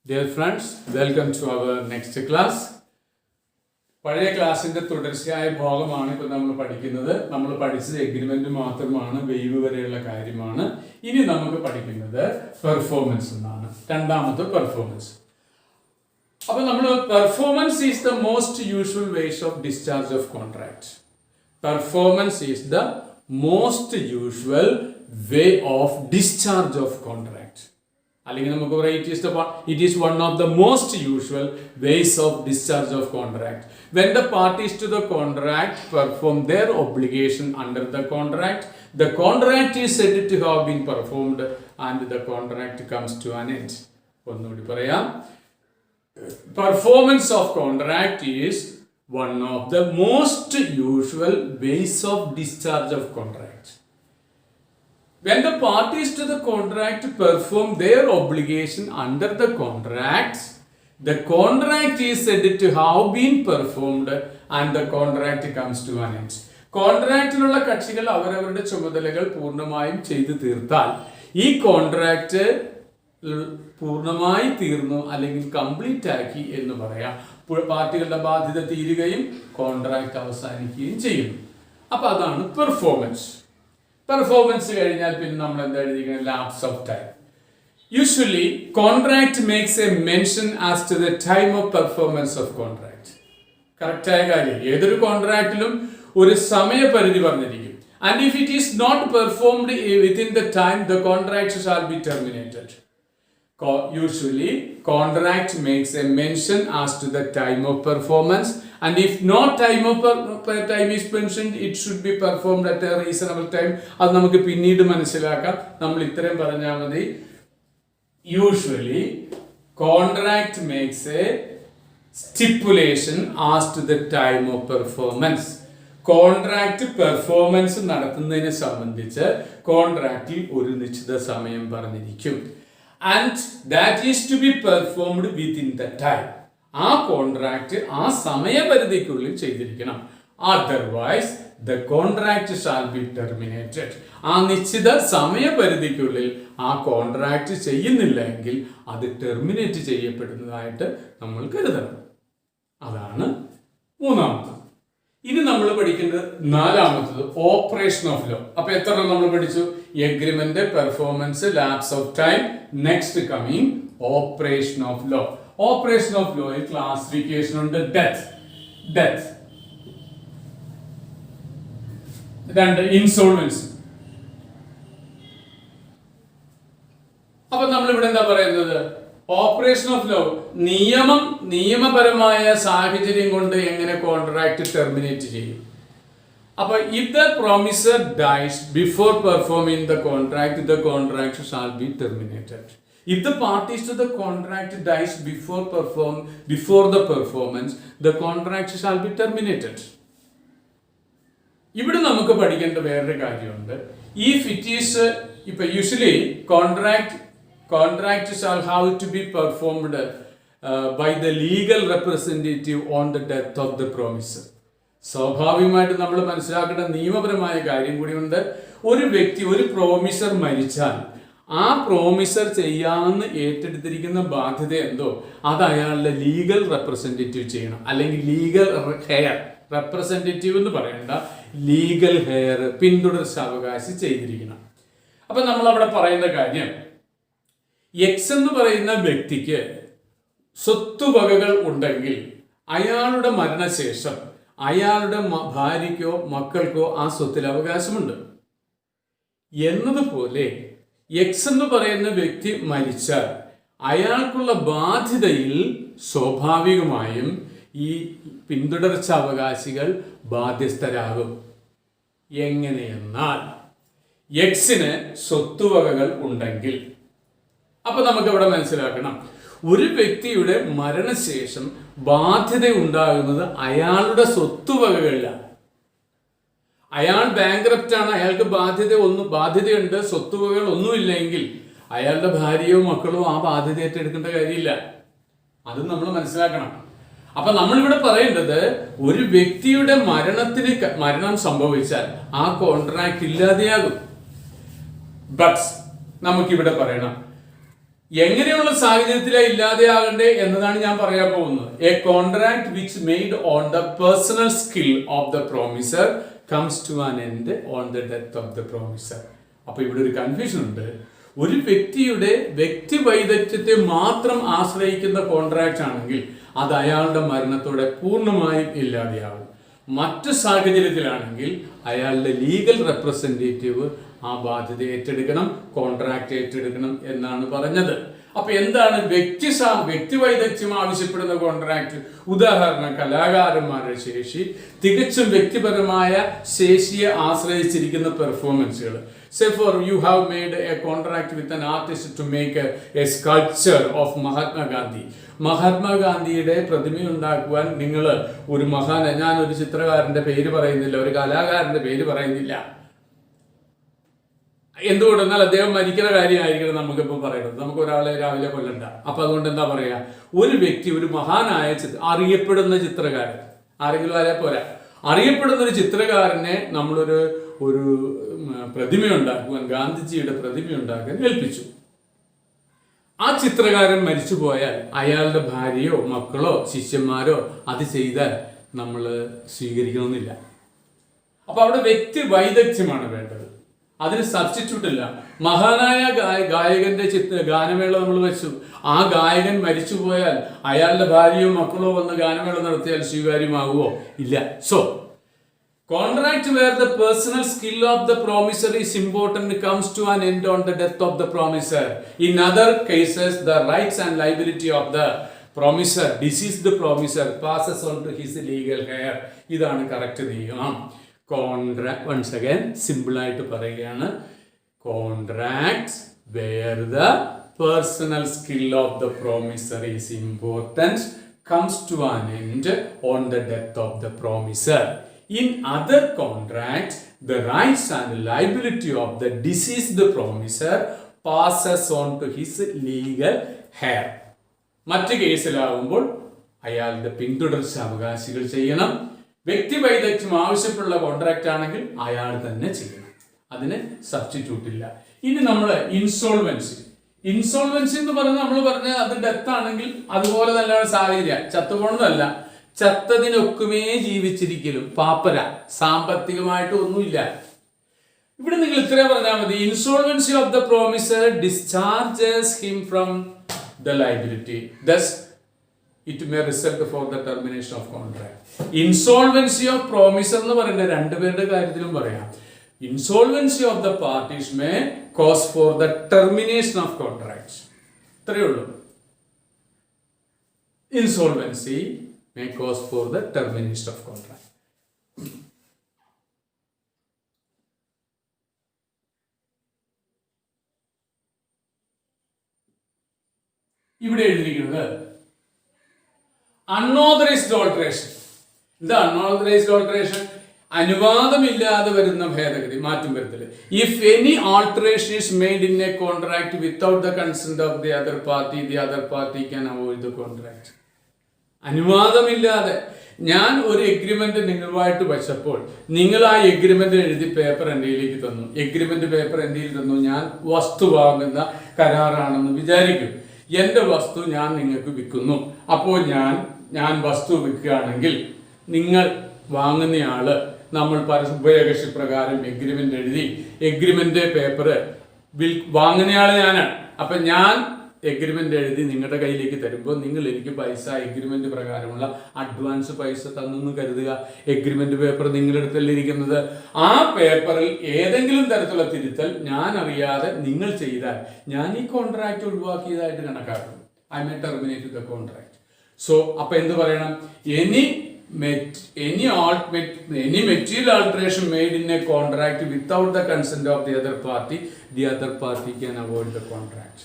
Dear friends, welcome to our next class. പഴയ ക്ലാസ്സിന്റെ തുടർച്ചയായ ഭാഗമാണ് ഇപ്പോൾ നമ്മൾ പഠിക്കുന്നത്. നമ്മൾ പഠിച്ചത് എഗ്രിമെന്റ് മാത്രമാണ്, വേവ് വരെയുള്ള കാര്യമാണ്. ഇനി നമുക്ക് പഠിക്കുന്നത് പെർഫോമൻസ് എന്നാണ്. രണ്ടാമത്തെ പെർഫോമൻസ്. അപ്പോൾ നമ്മൾ performance is the most usual ways of discharge of contract. Performance is the most usual way of discharge of contract. അല്ലെങ്കിൽ നമുക്ക് പറയാം it is one of the most usual ways of discharge of contract. When the parties to the contract perform their obligation under the contract is said to have been performed and the contract comes to an end. ഒന്നുകൂടി പറയാം. Performance of contract is one of the most usual ways of discharge of contract. When the parties to the contract perform their obligation under the contract is said to have been performed and the contract comes to an end. കോൺട്രാക്റ്റിലുള്ള കക്ഷികൾ അവരവരുടെ ചുമതലകൾ പൂർണ്ണമായും ചെയ്തു തീർത്താൽ ഈ contract പൂർണ്ണമായി തീർന്നു അല്ലെങ്കിൽ കംപ്ലീറ്റ് ആക്കി എന്ന് പറയാം. പാർട്ടികളുടെ ബാധ്യത തീരുകയും കോൺട്രാക്റ്റ് അവസാനിക്കുകയും ചെയ്യുന്നു. അപ്പോൾ അതാണ് പെർഫോമൻസ്. പെർഫോമൻസ് കഴിഞ്ഞാൽ പിന്നെ നമ്മൾ എന്താ എഴുതിയിരിക്കുന്നത്? Lapse of time. Usually contract makes a mention as to the time of performance of contract. കറക്റ്റായ കാര്യം, ഏതൊരു കോൺട്രാക്റ്റിലും ഒരു സമയപരിധി പറഞ്ഞിരിക്കും. And if it is not performed within the time the contract shall be terminated. Usually, contract makes a mention as to the time of performance, and if no time is mentioned, it should be performed at a reasonable time. അത് നമുക്ക് പിന്നീട് മനസ്സിലാക്കാം. നമ്മൾ ഇത്രയും പറഞ്ഞാൽ മതി. Usually, contract makes a stipulation as to the time of performance. Contract performance നടത്തുന്നതിനെ സംബന്ധിച്ച് കോൺട്രാക്റ്റിൽ ഒരു നിശ്ചിത സമയം പറഞ്ഞിരിക്കും. And that is to be performed within the time. ആ കോൺട്രാക്ട് ആ സമയപരിധിക്കുള്ളിൽ ചെയ്തിരിക്കണം. Otherwise, the contract shall be terminated. ആ നിശ്ചിത സമയപരിധിക്കുള്ളിൽ ആ കോൺട്രാക്ട് ചെയ്യുന്നില്ലെങ്കിൽ അത് ടെർമിനേറ്റ് ചെയ്യപ്പെടുന്നതായിട്ട് നമ്മൾ കരുതണം. അതാണ് മൂന്നാമത്. ഇനി നമ്മൾ പഠിക്കേണ്ടത് നാലാമത്തത് ഓപ്പറേഷൻ ഓഫ് ലോ. അപ്പൊ എത്ര നമ്മൾ പഠിച്ചു? Agreement, performance, lapse of time. Next coming operation of law. Operation of ലോയിൽ ക്ലാസിഫിക്കേഷൻ ഉണ്ട്. ഡെത്ത്, രണ്ട് ഇൻസോൾവൻസി. അപ്പൊ നമ്മൾ ഇവിടെ എന്താ പറയുന്നത്? ഓപ്പറേഷൻ ഓഫ് ലോ, നിയമപരമായ സാഹചര്യം കൊണ്ട് എങ്ങനെ കോൺട്രാക്ട് ടെർമിനേറ്റ് ചെയ്യും. അപ്പൊ if the promisor dies before performing the contract shall be terminated. If the parties to the contract dies before the performance, the contract shall be terminated. ഇവിടെ നമുക്ക് പഠിക്കേണ്ട വേറൊരു കാര്യമുണ്ട്. If it is ഇപ്പൊ usually contract shall have to be performed by the legal representative on the death of the promisor. സ്വാഭാവികമായിട്ട് നമ്മൾ മനസ്സിലാക്കേണ്ട നിയമപരമായ കാര്യം കൂടിയുണ്ട്. ഒരു വ്യക്തി, ഒരു പ്രോമിസർ മരിച്ചാൽ ആ പ്രോമിസർ ചെയ്യാമെന്ന് ഏറ്റെടുത്തിരിക്കുന്ന ബാധ്യത എന്തോ അത് അയാളുടെ ലീഗൽ റെപ്രസെൻറ്റേറ്റീവ് ചെയ്യണം. അല്ലെങ്കിൽ ലീഗൽ ഹെയർ റെപ്രസെൻറ്റേറ്റീവ് എന്ന് പറയേണ്ട ലീഗൽ ഹെയർ പിന്തുടർച്ചാവകാശി ചെയ്തിരിക്കണം. അപ്പൊ നമ്മൾ അവിടെ പറയുന്ന കാര്യം, എക്സ് എന്ന് പറയുന്ന വ്യക്തിക്ക് സ്വത്തുവകകൾ ഉണ്ടെങ്കിൽ അയാളുടെ മരണശേഷം അയാളുടെ ഭാര്യയ്ക്കോ മക്കൾക്കോ ആ സ്വത്തിൽ അവകാശമുണ്ട്. എന്നതുപോലെ എക്സ് എന്ന് പറയുന്ന വ്യക്തി മരിച്ചാൽ അയാൾക്കുള്ള ബാധ്യതയിൽ സ്വാഭാവികമായും ഈ പിന്തുടർച്ചാവകാശികൾ ബാധ്യസ്ഥരാകും. എങ്ങനെയെന്നാൽ എക്സിന് സ്വത്തുവകകൾ ഉണ്ടെങ്കിൽ, അപ്പൊ നമുക്ക് ഇവിടെ മനസ്സിലാക്കണം, ഒരു വ്യക്തിയുടെ മരണശേഷം ബാധ്യത ഉണ്ടാകുന്നത് അയാളുടെ സ്വത്തുവകകളിലാണ്. അയാൾ ബാങ്ക്രപ്റ്റ് ആണ്, അയാൾക്ക് ബാധ്യതയുണ്ട്, സ്വത്തുവകകൾ ഒന്നുമില്ലെങ്കിൽ അയാളുടെ ഭാര്യയോ മക്കളോ ആ ബാധ്യത ഏറ്റെടുക്കേണ്ട കാര്യമില്ല. അത് നമ്മൾ മനസ്സിലാക്കണം. അപ്പൊ നമ്മളിവിടെ പറയേണ്ടത്, ഒരു വ്യക്തിയുടെ മരണം സംഭവിച്ചാൽ ആ കോൺട്രാക്ട് ഇല്ലാതെയാകും. ബട്ട് നമുക്കിവിടെ പറയണം, എങ്ങനെയുള്ള സാഹചര്യത്തിലാണ് ഇല്ലാതെയാകണ്ടേ എന്നതാണ് ഞാൻ പറയാൻ പോകുന്നത്. A contract which made on the personal skill of the promiser comes to an end on the death of the promiser. അപ്പൊ ഇവിടെ ഒരു കൺഫ്യൂഷൻ ഉണ്ട്. ഒരു വ്യക്തിയുടെ വ്യക്തി വൈദഗ്ധ്യത്തെ മാത്രം ആശ്രയിക്കുന്ന കോൺട്രാക്ട് ആണെങ്കിൽ അത് അയാളുടെ മരണത്തോടെ പൂർണ്ണമായും ഇല്ലാതെയാവും. മറ്റു സാഹചര്യത്തിലാണെങ്കിൽ അയാളുടെ ലീഗൽ റെപ്രസെൻറ്റേറ്റീവ് ആ ബാധ്യത ഏറ്റെടുക്കണം, കോൺട്രാക്ട് ഏറ്റെടുക്കണം എന്നാണ് പറഞ്ഞത്. അപ്പൊ എന്താണ് വ്യക്തി വൈദഗ്ധ്യം ആവശ്യപ്പെടുന്ന കോൺട്രാക്ട്? ഉദാഹരണം, കലാകാരന്മാരുടെ ശേഷി, തികച്ചും വ്യക്തിപരമായ ശേഷിയെ ആശ്രയിച്ചിരിക്കുന്ന പെർഫോമൻസുകൾ. Say for you have made a contract with an artist to make a sculpture of Mahatma Gandhi. മഹാത്മാഗാന്ധിയുടെ പ്രതിമ ഉണ്ടാക്കുവാൻ നിങ്ങൾ ഒരു ഞാനൊരു ചിത്രകാരന്റെ പേര് പറയുന്നില്ല, ഒരു കലാകാരന്റെ പേര് പറയുന്നില്ല. എന്തുകൊണ്ടെന്നാൽ അദ്ദേഹം മരിക്കുന്ന കാര്യമായിരിക്കണം നമുക്കിപ്പോൾ പറയുന്നത്. നമുക്ക് ഒരാളെ രാവിലെ കൊല്ലണ്ട. അപ്പൊ അതുകൊണ്ട് എന്താ പറയാ, ഒരു വ്യക്തി, ഒരു മഹാനായ അറിയപ്പെടുന്ന ചിത്രകാരൻ, ആരെങ്കിലും ആരെ പോരാ, അറിയപ്പെടുന്ന ഒരു ചിത്രകാരനെ നമ്മളൊരു പ്രതിമ ഉണ്ടാക്കുവാൻ, ഗാന്ധിജിയുടെ പ്രതിമ ഉണ്ടാക്കാൻ ഏൽപ്പിച്ചു. ആ ചിത്രകാരൻ മരിച്ചു പോയാൽ അയാളുടെ ഭാര്യയോ മക്കളോ ശിഷ്യന്മാരോ അത് ചെയ്താൽ നമ്മൾ സ്വീകരിക്കണമെന്നില്ല. അപ്പൊ അവിടെ വ്യക്തി വൈദഗ്ധ്യമാണ് വേണ്ടത്, അതിന് സബ്സ്റ്റിറ്റ്യൂട്ട് ഇല്ല. മഹാനായ ഗായകന്റെ ഗാനമേള നമ്മൾ വെച്ചു, ആ ഗായകൻ മരിച്ചു പോയാൽ അയാളുടെ ഭാര്യയോ മക്കളോ വന്ന് ഗാനമേള നടത്തിയാൽ സ്വീകാര്യമാകുമോ? ഇല്ല. So contract where the personal skill of the promisor is important comes to an end on the death of the promisor. In other cases, the rights and liability of the promisor, deceased promisor, passes on to his legal heir. ഇതാണ് correct നിയമം. Contract, once again simple ആയിട്ട് പറയുകയാണ്, contracts where the personal skill of the promisor is important comes to an end on the death of the promisor. In other contracts, the rights and liability of the deceased promisor passes on to his legal heir. മറ്റു കേസിലാവുമ്പോൾ അയാളുടെ പിന്തുടർച്ച അവകാശികൾ ചെയ്യണം. വ്യക്തി വൈദഗ്ധ്യം ആവശ്യമുള്ള contract ആണെങ്കിൽ അയാൾ തന്നെ ചെയ്യണം, അതിന് സബ്സ്റ്റിറ്റ്യൂട്ട് ഇല്ല. ഇനി നമ്മൾ ഇൻസോൾവൻസി എന്ന് പറഞ്ഞാൽ നമ്മൾ പറഞ്ഞ അത് ഡെത്ത് ആണെങ്കിൽ അതുപോലെ തന്നെയാണ് സാഹചര്യം, ചത്തുപോണതല്ല. ചത്തതിനൊക്കുമേ ജീവിച്ചിരിക്കലും, പാപ്പര, സാമ്പത്തികമായിട്ട് ഒന്നുമില്ല. ഇവിടെ നിങ്ങൾ ഇത്രയും പറഞ്ഞാൽ മതി. Insolvency of the promisor discharges him from the liability, thus it may result for the termination of contract. Insolvency of promisor എന്ന് പറയുന്നത് രണ്ടുപേരുടെ കാര്യത്തിലും പറയാം. Insolvency of the parties may cause for the termination of contract. ഇത്രയേ ഉള്ളൂ. Insolvency may cause for the termination of contract. ഇവിടെ എഴുതിയിരിക്കുന്നത് unauthorised alteration. ഇത് അൺഓതറൈസ്ഡ് ഓൾട്ടറേഷൻ അനുവാദമില്ലാതെ വരുന്ന ഭേദഗതി, മാറ്റം വരുത്തല്. If any alteration is made in A contract without the consent of the other party can avoid the contract. അനുവാദമില്ലാതെ ഞാൻ ഒരു എഗ്രിമെന്റ് നിങ്ങളുമായിട്ട് വെച്ചപ്പോൾ നിങ്ങൾ ആ എഗ്രിമെന്റ് എഴുതി പേപ്പർ എൻ്റെ കയ്യിലേക്ക് തന്നു, എഗ്രിമെന്റ് പേപ്പർ എൻ്റെ കയ്യിൽ തന്നു, ഞാൻ വസ്തു വാങ്ങുന്ന കരാറാണെന്ന് വിചാരിക്കും. എൻ്റെ വസ്തു ഞാൻ നിങ്ങൾക്ക് വിൽക്കുന്നു. അപ്പോൾ ഞാൻ വസ്തു വിൽക്കുകയാണെങ്കിൽ നിങ്ങൾ വാങ്ങുന്നയാള് നമ്മൾ ഉഭയകക്ഷി പ്രകാരം എഗ്രിമെന്റ് എഴുതി, എഗ്രിമെന്റ് പേപ്പർ വാങ്ങുന്നയാള് ഞാനാണ്. അപ്പൊ ഞാൻ എഗ്രിമെന്റ് എഴുതി നിങ്ങളുടെ കയ്യിലേക്ക് തരുമ്പോൾ നിങ്ങൾ എനിക്ക് പൈസ എഗ്രിമെന്റ് പ്രകാരമുള്ള അഡ്വാൻസ് പൈസ തന്നെന്ന് കരുതുക. എഗ്രിമെന്റ് പേപ്പർ നിങ്ങളുടെ അടുത്തല്ലേ ഇരിക്കുന്നത്. ആ പേപ്പറിൽ ഏതെങ്കിലും തരത്തിലുള്ള തിരുത്തൽ ഞാൻ അറിയാതെ നിങ്ങൾ ചെയ്താൽ ഞാൻ ഈ കോൺട്രാക്ട് ഒഴിവാക്കിയതായിട്ട് കണക്കാക്കും. I may terminate the contract. So അപ്പൊ എന്ത് പറയണം? any material alteration made in a contract without the consent of the other party can avoid the contract.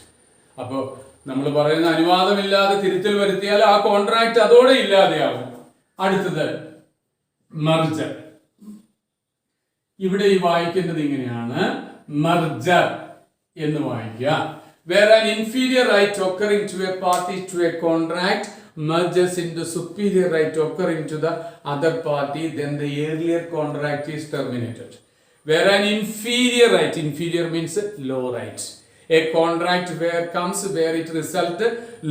അപ്പോൾ നമ്മൾ പറയുന്ന അനുവാദമില്ലാതെ തിരുത്തൽ വരുത്തിയാൽ ആ കോൺട്രാക്ട് അതോടെ ഇല്ലാതെയാവും. അടുത്തത് മെർജർ. ഇവിടെ ഈ വായിക്കേണ്ടത് ഇങ്ങനെയാണ്, മെർജർ എന്ന് വായിക്കുക. Where an inferior right occurring to a party to a contract merges into superior right occurring to the other party, then the earlier contract is terminated. Where an inferior right, inferior means low right, A contract where it result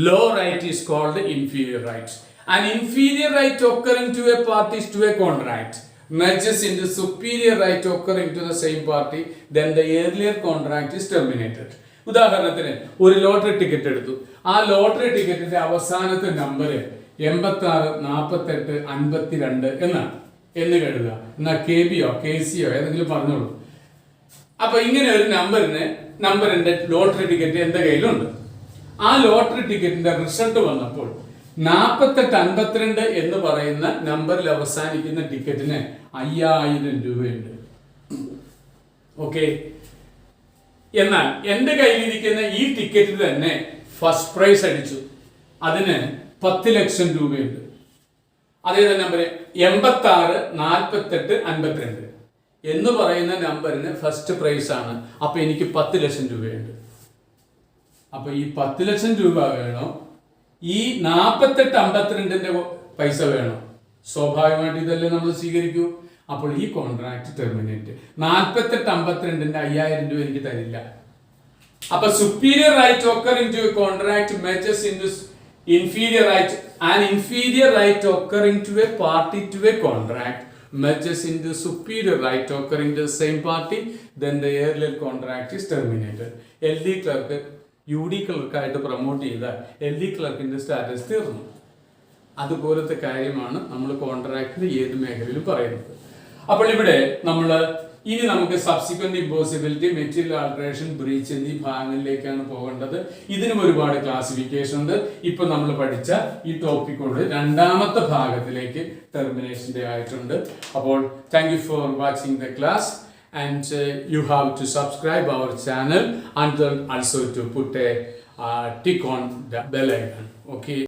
low right is called inferior right. An inferior right occurring to a party to a contract merges into superior right occurring to the same party, then the earlier contract is terminated. ഉദാഹരണത്തിന് ഒരു lottery ticket എടുത്തു. ആ lottery ടിക്കറ്റിന്റെ അവസാനത്തെ number 86 48 52 എന്നാണ് എന്ന് കരുതുക. എന്നാ KB-യോ KC-യോ ഏതെങ്കിലും പറഞ്ഞോളൂ. അപ്പൊ ഇങ്ങനെ ഒരു നമ്പറിന്റെ ലോട്ടറി ടിക്കറ്റ് എന്റെ കയ്യിലുണ്ട്. ആ ലോട്ടറി ടിക്കറ്റിന്റെ റിസൾട്ട് വന്നപ്പോൾ 4852 എന്ന് പറയുന്ന നമ്പറിൽ അവസാനിക്കുന്ന ടിക്കറ്റിന് 5000 രൂപയുണ്ട്. ഓക്കെ. എന്നാൽ എന്റെ കയ്യിലിരിക്കുന്ന ഈ ടിക്കറ്റിൽ തന്നെ ഫസ്റ്റ് പ്രൈസ് അടിച്ചു, അതിന് 10 ലക്ഷം രൂപയുണ്ട്. അതേ നമ്പർ 86 48 52 എന്ന് പറയുന്ന നമ്പറിന് ഫസ്റ്റ് പ്രൈസ് ആണ്. അപ്പൊ എനിക്ക് 10 ലക്ഷം രൂപയുണ്ട്. അപ്പൊ ഈ 10 ലക്ഷം രൂപ വേണോ, ഈ 48 52ന്റെ പൈസ വേണോ? സ്വാഭാവികമായിട്ട് ഇതല്ലേ നമ്മൾ സ്വീകരിക്കൂ. അപ്പോൾ ഈ കോൺട്രാക്ട് ടെർമിനേറ്റ്. 48 52ന്റെ 5000 രൂപ എനിക്ക് തരില്ല. അപ്പൊ superior right occurring to a contract merges into inferior right. An inferior right occurring to a party to a contract merges into superior right occurring to the same party, then the earlier contract is terminated. LD clerk UD ക്ലർക്കായിട്ട് promote ചെയ്താൽ LD ക്ലർക്കിന്റെ status തീർന്നു. അതുപോലത്തെ കാര്യമാണ് നമ്മൾ കോൺട്രാക്റ്റിൽ ഏത് മേഖലയിലും പറയുന്നത്. അപ്പോൾ ഇവിടെ ഇനി നമുക്ക് subsequent impossibility, material alteration, breach എന്നീ ഭാഗങ്ങളിലേക്കാണ് പോകേണ്ടത്. ഇതിനും ഒരുപാട് ക്ലാസിഫിക്കേഷൻ ഉണ്ട്. ഇപ്പൊ നമ്മൾ പഠിച്ച ഈ ടോപ്പിക്കോട് രണ്ടാമത്തെ ഭാഗത്തിലേക്ക് ടെർമിനേഷന്റെ ആയിട്ടുണ്ട്. അപ്പോൾ thank you for watching the class. And you have to subscribe our channel and also to put a tick on the bell icon. Okay.